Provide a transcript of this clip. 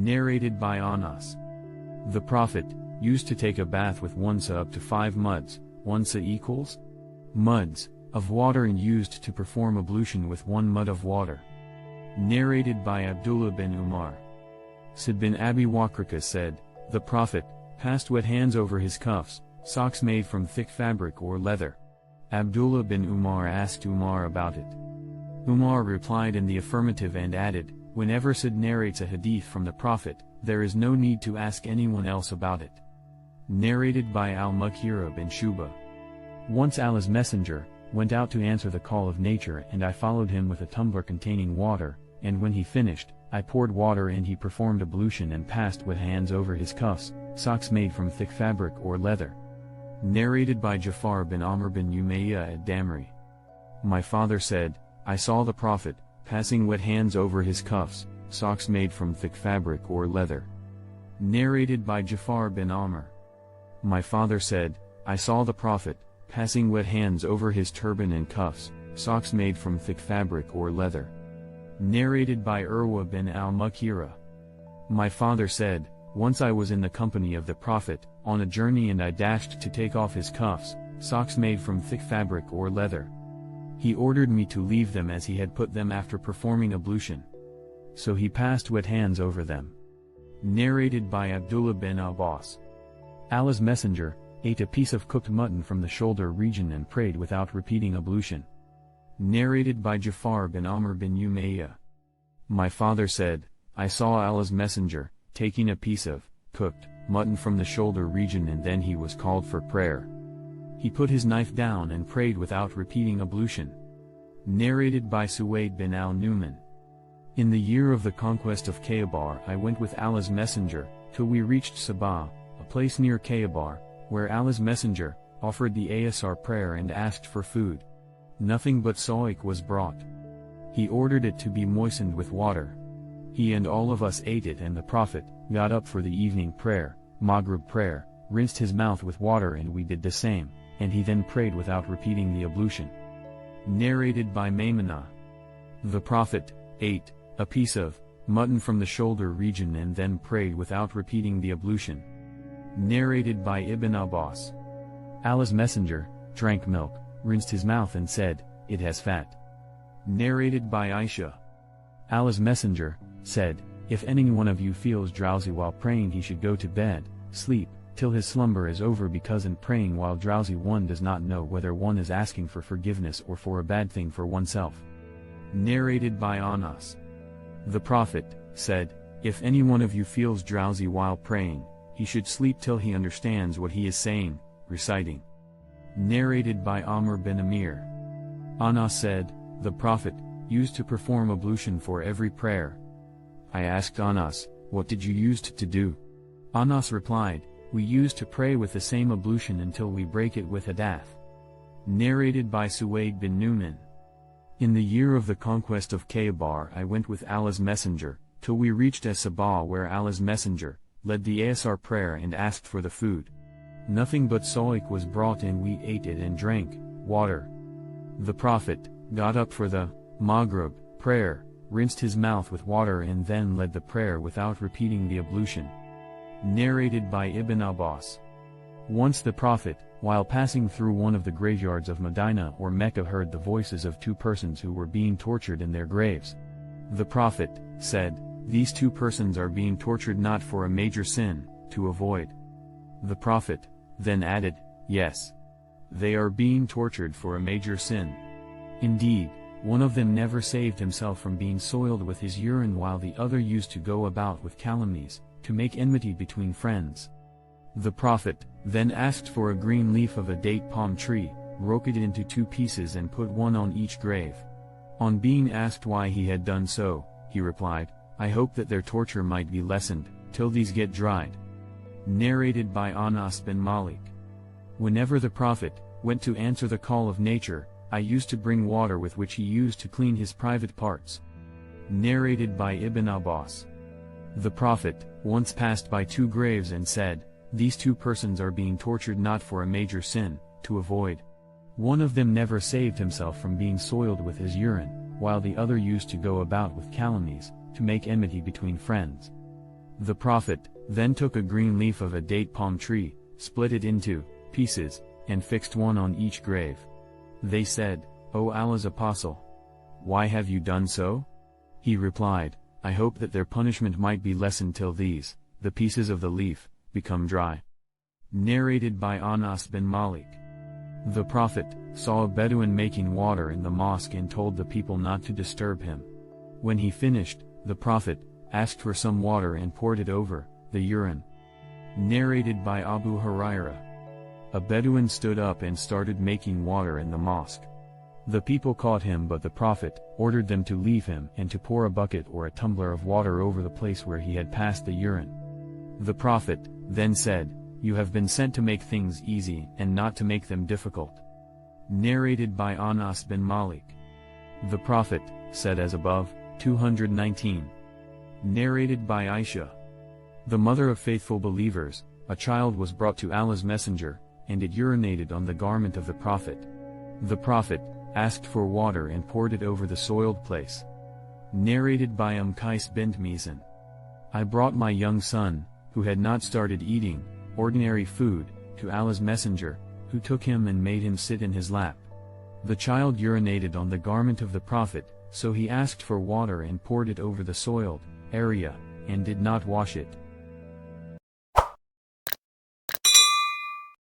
Narrated by Anas. The Prophet used to take a bath with 1 sa up to 5 muds, 1 sa equals muds of water, and used to perform ablution with 1 mud of water. Narrated by Abdullah bin Umar. Sa'd bin Abi Wakrika said, the Prophet passed wet hands over his cuffs, socks made from thick fabric or leather. Abdullah bin Umar asked Umar about it. Umar replied in the affirmative and added, whenever Sa'd narrates a hadith from the Prophet, there is no need to ask anyone else about it. Narrated by Al-Mughira bin Shuba. Once Allah's Messenger went out to answer the call of nature, and I followed him with a tumbler containing water, and when he finished, I poured water and he performed ablution and passed wet hands over his cuffs, socks made from thick fabric or leather. Narrated by Jafar bin Amr bin Umayyah ad-Damri. My father said, I saw the Prophet passing wet hands over his cuffs, socks made from thick fabric or leather. Narrated by Jafar bin Amr. My father said, I saw the Prophet passing wet hands over his turban and cuffs, socks made from thick fabric or leather. Narrated by Urwa bin al-Mughira. My father said, once I was in the company of the Prophet, on a journey, and I dashed to take off his cuffs, socks made from thick fabric or leather. He ordered me to leave them as he had put them after performing ablution. So he passed wet hands over them. Narrated by Abdullah bin Abbas. Allah's Messenger ate a piece of cooked mutton from the shoulder region and prayed without repeating ablution. Narrated by Jafar bin Amr bin Umayyah. My father said, I saw Allah's Messenger taking a piece of cooked mutton from the shoulder region, and then he was called for prayer. He put his knife down and prayed without repeating ablution. Narrated by Suwaid bin al-Numan. In the year of the conquest of Khaybar, I went with Allah's Messenger till we reached Sabah, a place near Khaybar, where Allah's Messenger offered the Asr prayer and asked for food. Nothing but sa'ik was brought. He ordered it to be moistened with water. He and all of us ate it, and the Prophet got up for the evening prayer, Maghrib prayer, rinsed his mouth with water, and we did the same, and he then prayed without repeating the ablution. Narrated by Maymunah. The Prophet ate a piece of mutton from the shoulder region and then prayed without repeating the ablution. Narrated by Ibn Abbas. Allah's Messenger drank milk, rinsed his mouth, and said, it has fat. Narrated by Aisha. Allah's Messenger said, if any one of you feels drowsy while praying, he should go to bed, sleep, till his slumber is over, because in praying while drowsy one does not know whether one is asking for forgiveness or for a bad thing for oneself. Narrated by Anas. The Prophet said, if any one of you feels drowsy while praying, he should sleep till he understands what he is saying, reciting. Narrated by Amr bin Amir. Anas said, the Prophet used to perform ablution for every prayer. I asked Anas, what did you used to do? Anas replied, we used to pray with the same ablution until we break it with hadath. Narrated by Suwaid bin Numan. In the year of the conquest of Khaybar, I went with Allah's Messenger till we reached Sabah, where Allah's Messenger led the Asr prayer and asked for the food. Nothing but sa'ik was brought, and we ate it and drank water. The Prophet got up for the Maghrib prayer, rinsed his mouth with water, and then led the prayer without repeating the ablution. Narrated by Ibn Abbas. Once the Prophet, while passing through one of the graveyards of Medina or Mecca, heard the voices of 2 persons who were being tortured in their graves. The Prophet said, these 2 persons are being tortured not for a major sin, to avoid. The Prophet then added, yes. They are being tortured for a major sin. Indeed, one of them never saved himself from being soiled with his urine, while the other used to go about with calumnies, to make enmity between friends. The Prophet then asked for a green leaf of a date palm tree, broke it into 2 pieces, and put one on each grave. On being asked why he had done so, he replied, I hope that their torture might be lessened, till these get dried. Narrated by Anas bin Malik. Whenever the Prophet went to answer the call of nature, I used to bring water with which he used to clean his private parts. Narrated by Ibn Abbas. The Prophet once passed by 2 graves and said, these 2 persons are being tortured not for a major sin, to avoid. One of them never saved himself from being soiled with his urine, while the other used to go about with calumnies, to make enmity between friends. The Prophet then took a green leaf of a date palm tree, split it into pieces, and fixed one on each grave. They said, "O Allah's Apostle, why have you done so?" He replied, "I hope that their punishment might be lessened till these, the pieces of the leaf, become dry." Narrated by Anas bin Malik. The Prophet saw a Bedouin making water in the mosque and told the people not to disturb him. When he finished, the Prophet asked for some water and poured it over the urine. Narrated by Abu Hurairah. A Bedouin stood up and started making water in the mosque. The people caught him, but the Prophet ordered them to leave him and to pour a bucket or a tumbler of water over the place where he had passed the urine. The Prophet then said, "You have been sent to make things easy and not to make them difficult." Narrated by Anas bin Malik. The Prophet said as above, 219. Narrated by Aisha. The mother of faithful believers, a child was brought to Allah's Messenger, and it urinated on the garment of the Prophet. The Prophet asked for water and poured it over the soiled place. Narrated by Qais bint Mizan. I brought my young son, who had not started eating ordinary food, to Allah's Messenger, who took him and made him sit in his lap. The child urinated on the garment of the Prophet, so he asked for water and poured it over the soiled area, and did not wash it.